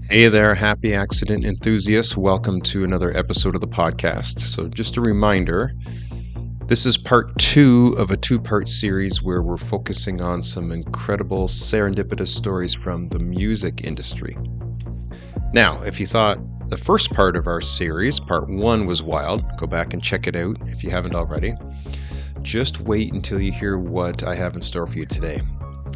Hey there, happy accident enthusiasts. Welcome to another episode of the podcast. So, just a reminder, this is part two of a two-part series where we're focusing on some incredible serendipitous stories from the music industry. Now, if you thought the first part of our series, part one, was wild, go back and check it out if you haven't already. Just wait until you hear what I have in store for you today.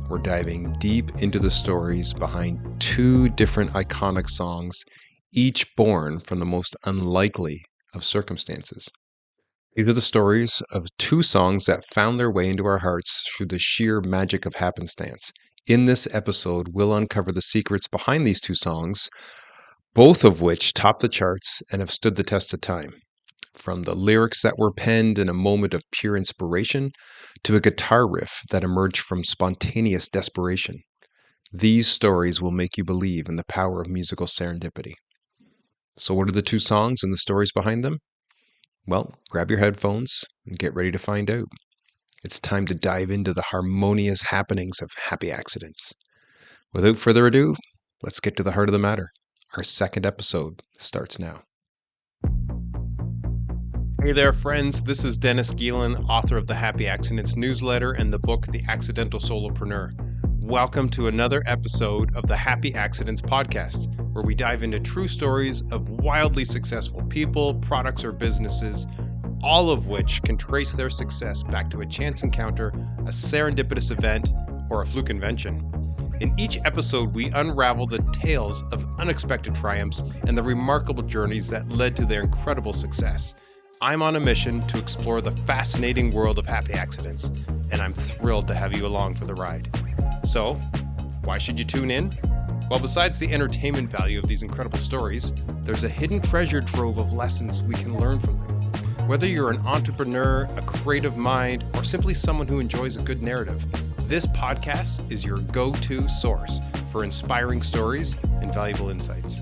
We're diving deep into the stories behind two different iconic songs, each born from the most unlikely of circumstances. These are the stories of two songs that found their way into our hearts through the sheer magic of happenstance. In this episode, we'll uncover the secrets behind these two songs, both of which top the charts and have stood the test of time. From the lyrics that were penned in a moment of pure inspiration to a guitar riff that emerged from spontaneous desperation. These stories will make you believe in the power of musical serendipity. So, what are the two songs and the stories behind them? Well, grab your headphones and get ready to find out. It's time to dive into the harmonious happenings of happy accidents. Without further ado, let's get to the heart of the matter. Our second episode starts now. Hey there, friends. This is Dennis Geelen, author of the Happy Accidents newsletter and the book The Accidental Solopreneur. Welcome to another episode of the Happy Accidents podcast, where we dive into true stories of wildly successful people, products, or businesses, all of which can trace their success back to a chance encounter, a serendipitous event, or a fluke invention. In each episode, we unravel the tales of unexpected triumphs and the remarkable journeys that led to their incredible success. I'm on a mission to explore the fascinating world of happy accidents, and I'm thrilled to have you along for the ride. So, why should you tune in? Well, besides the entertainment value of these incredible stories, there's a hidden treasure trove of lessons we can learn from them. Whether you're an entrepreneur, a creative mind, or simply someone who enjoys a good narrative, this podcast is your go-to source for inspiring stories and valuable insights.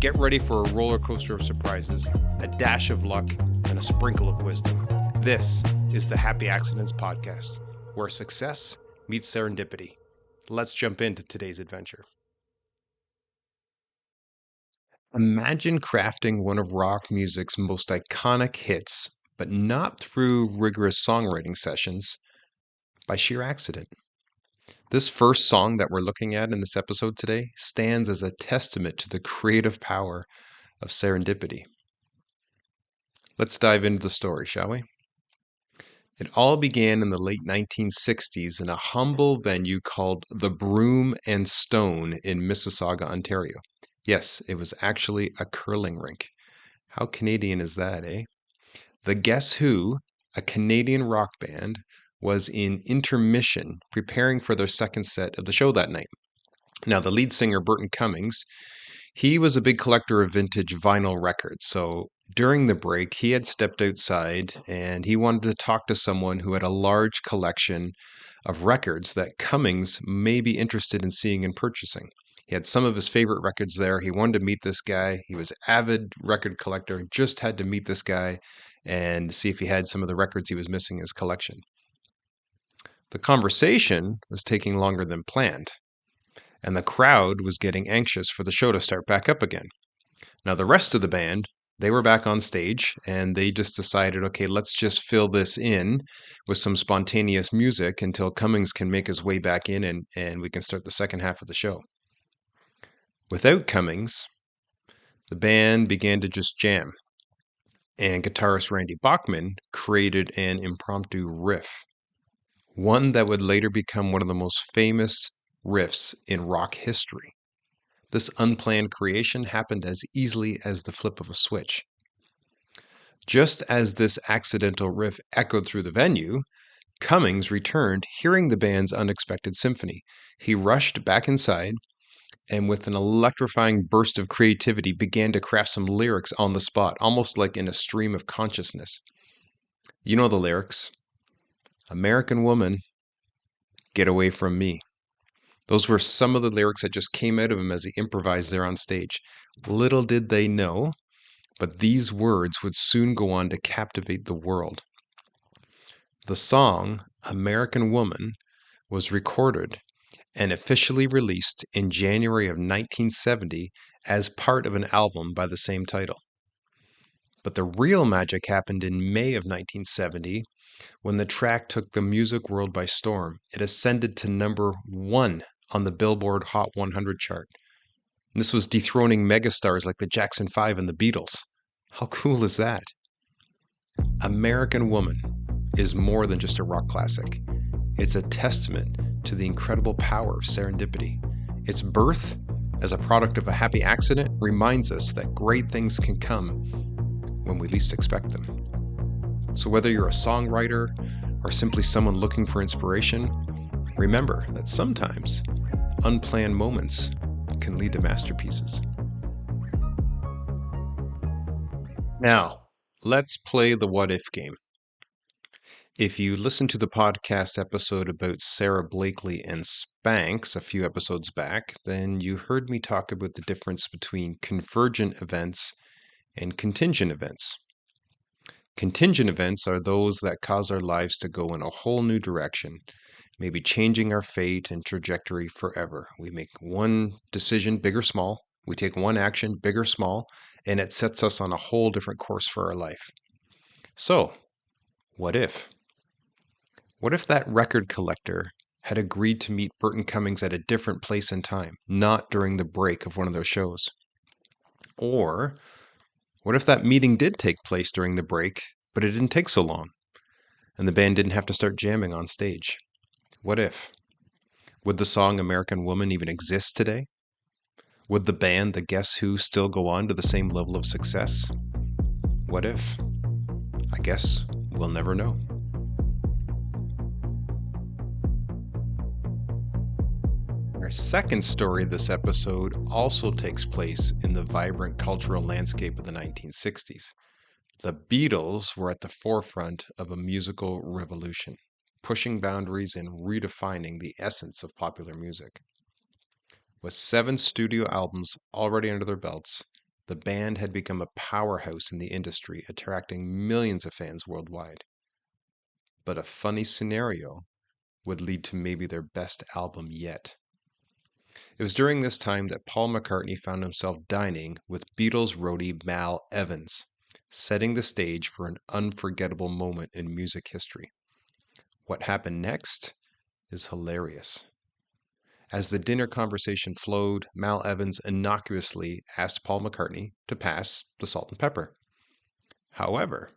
Get ready for a roller coaster of surprises, a dash of luck, and a sprinkle of wisdom. This is the Happy Accidents podcast, where success meets serendipity. Let's jump into today's adventure. Imagine crafting one of rock music's most iconic hits, but not through rigorous songwriting sessions, by sheer accident. This first song that we're looking at in this episode today stands as a testament to the creative power of serendipity. Let's dive into the story, shall we? It all began in the late 1960s in a humble venue called the Broom and Stone in Mississauga, Ontario. Yes, it was actually a curling rink. How Canadian is that, eh? The Guess Who, a Canadian rock band, was in intermission preparing for their second set of the show that night. Now, the lead singer, Burton Cummings, he was a big collector of vintage vinyl records. So during the break, he had stepped outside and he wanted to talk to someone who had a large collection of records that Cummings may be interested in seeing and purchasing. He had some of his favorite records there. He wanted to meet this guy. He was an avid record collector, just had to meet this guy and see if he had some of the records he was missing in his collection. The conversation was taking longer than planned, and the crowd was getting anxious for the show to start back up again. Now, the rest of the band, they were back on stage, and they just decided, okay, let's just fill this in with some spontaneous music until Cummings can make his way back in and we can start the second half of the show. Without Cummings, the band began to just jam, and guitarist Randy Bachman created an impromptu riff, one that would later become one of the most famous riffs in rock history. This unplanned creation happened as easily as the flip of a switch. Just as this accidental riff echoed through the venue, Cummings returned, hearing the band's unexpected symphony. He rushed back inside and with an electrifying burst of creativity began to craft some lyrics on the spot, almost like in a stream of consciousness. You know the lyrics. American woman, get away from me. Those were some of the lyrics that just came out of him as he improvised there on stage. Little did they know, but these words would soon go on to captivate the world. The song, American Woman, was recorded and officially released in January of 1970 as part of an album by the same title. But the real magic happened in May of 1970 when the track took the music world by storm. It ascended to #1 on the Billboard Hot 100 chart. And this was dethroning megastars like the Jackson 5 and the Beatles. How cool is that? American Woman is more than just a rock classic. It's a testament to the incredible power of serendipity. Its birth, as a product of a happy accident, reminds us that great things can come when we least expect them. So whether you're a songwriter or simply someone looking for inspiration, remember that sometimes unplanned moments can lead to masterpieces. Now, let's play the what if game. If you listened to the podcast episode about Sarah Blakely and Spanx a few episodes back, then you heard me talk about the difference between convergent events and contingent events. Contingent events are those that cause our lives to go in a whole new direction, maybe changing our fate and trajectory forever. We make one decision, big or small. We take one action, big or small, and it sets us on a whole different course for our life. So, what if? What if that record collector had agreed to meet Burton Cummings at a different place and time, not during the break of one of those shows? Or what if that meeting did take place during the break, but it didn't take so long, and the band didn't have to start jamming on stage? What if? Would the song American Woman even exist today? Would the band The Guess Who still go on to the same level of success? What if? I guess we'll never know. Our second story of this episode also takes place in the vibrant cultural landscape of the 1960s. The Beatles were at the forefront of a musical revolution, pushing boundaries and redefining the essence of popular music. With 7 studio albums already under their belts, the band had become a powerhouse in the industry, attracting millions of fans worldwide. But a funny scenario would lead to maybe their best album yet. It was during this time that Paul McCartney found himself dining with Beatles roadie Mal Evans, setting the stage for an unforgettable moment in music history. What happened next is hilarious. As the dinner conversation flowed, Mal Evans innocuously asked Paul McCartney to pass the salt and pepper. However,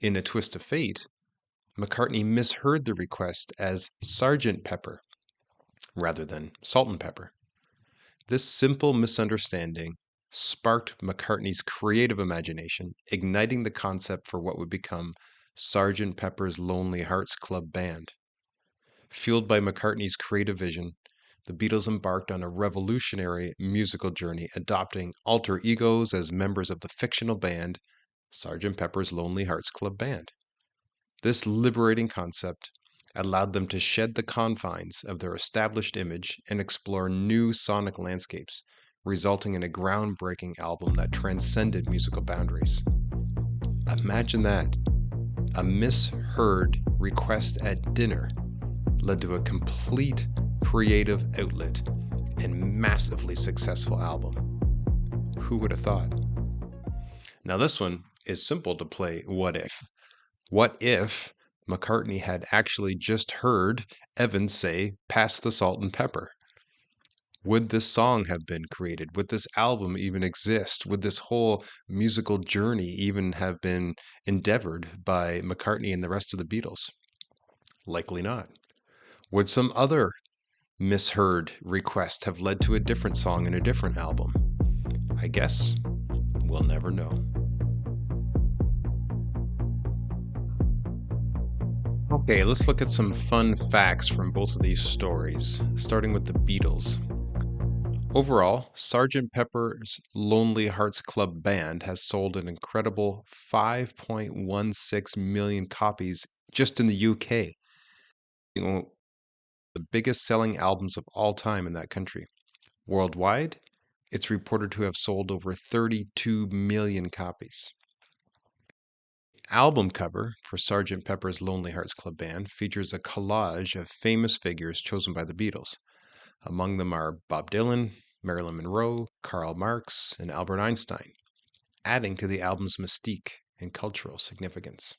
in a twist of fate, McCartney misheard the request as Sergeant Pepper rather than salt and pepper. This simple misunderstanding sparked McCartney's creative imagination, igniting the concept for what would become Sgt. Pepper's Lonely Hearts Club Band. Fueled by McCartney's creative vision, the Beatles embarked on a revolutionary musical journey, adopting alter egos as members of the fictional band Sgt. Pepper's Lonely Hearts Club Band. This liberating concept allowed them to shed the confines of their established image and explore new sonic landscapes, resulting in a groundbreaking album that transcended musical boundaries. Imagine that. A misheard request at dinner led to a complete creative outlet and massively successful album. Who would have thought? Now this one is simple to play what if. What if McCartney had actually just heard Evans say, "Pass the salt and pepper"? Would this song have been created? Would this album even exist? Would this whole musical journey even have been endeavored by McCartney and the rest of the Beatles? Likely not. Would some other misheard request have led to a different song in a different album? I guess we'll never know. Okay, let's look at some fun facts from both of these stories, starting with the Beatles. Overall, Sgt. Pepper's Lonely Hearts Club Band has sold an incredible 5.16 million copies just in the UK, the biggest selling albums of all time in that country. Worldwide, it's reported to have sold over 32 million copies. Album cover for Sgt. Pepper's Lonely Hearts Club Band features a collage of famous figures chosen by the Beatles. Among them are Bob Dylan, Marilyn Monroe, Karl Marx, and Albert Einstein, adding to the album's mystique and cultural significance.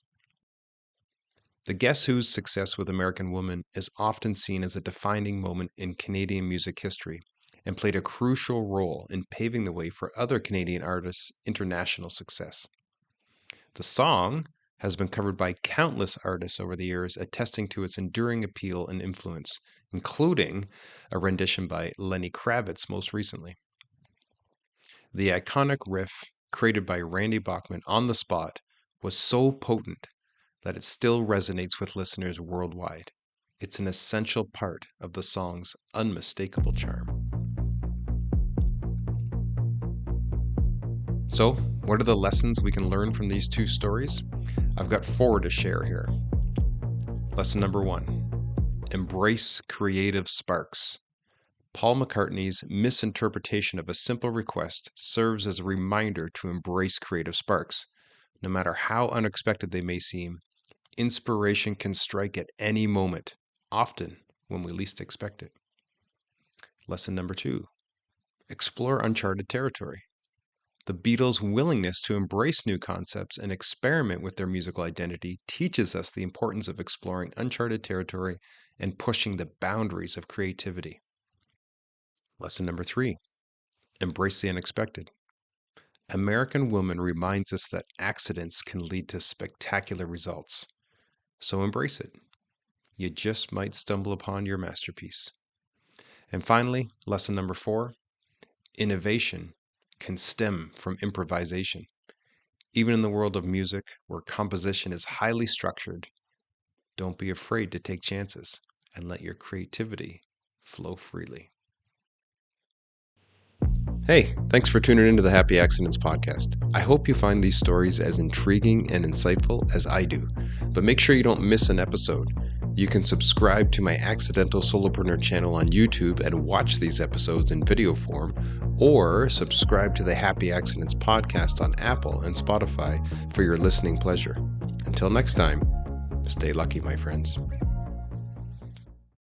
The Guess Who's success with American Woman is often seen as a defining moment in Canadian music history and played a crucial role in paving the way for other Canadian artists' international success. The song has been covered by countless artists over the years, attesting to its enduring appeal and influence, including a rendition by Lenny Kravitz most recently. The iconic riff, created by Randy Bachman on the spot, was so potent that it still resonates with listeners worldwide. It's an essential part of the song's unmistakable charm. So, what are the lessons we can learn from these two stories? I've got 4 to share here. Lesson number 1, embrace creative sparks. Paul McCartney's misinterpretation of a simple request serves as a reminder to embrace creative sparks. No matter how unexpected they may seem, inspiration can strike at any moment, often when we least expect it. Lesson number 2, explore uncharted territory. The Beatles' willingness to embrace new concepts and experiment with their musical identity teaches us the importance of exploring uncharted territory and pushing the boundaries of creativity. Lesson number 3, embrace the unexpected. American Woman reminds us that accidents can lead to spectacular results. So embrace it. You just might stumble upon your masterpiece. And finally, lesson number 4, innovation can stem from improvisation. Even in the world of music, where composition is highly structured, don't be afraid to take chances and let your creativity flow freely. Hey, thanks for tuning into the Happy Accidents podcast. I hope you find these stories as intriguing and insightful as I do, but make sure you don't miss an episode. You can subscribe to my Accidental Solopreneur channel on YouTube and watch these episodes in video form, or subscribe to the Happy Accidents podcast on Apple and Spotify for your listening pleasure. Until next time, stay lucky, my friends.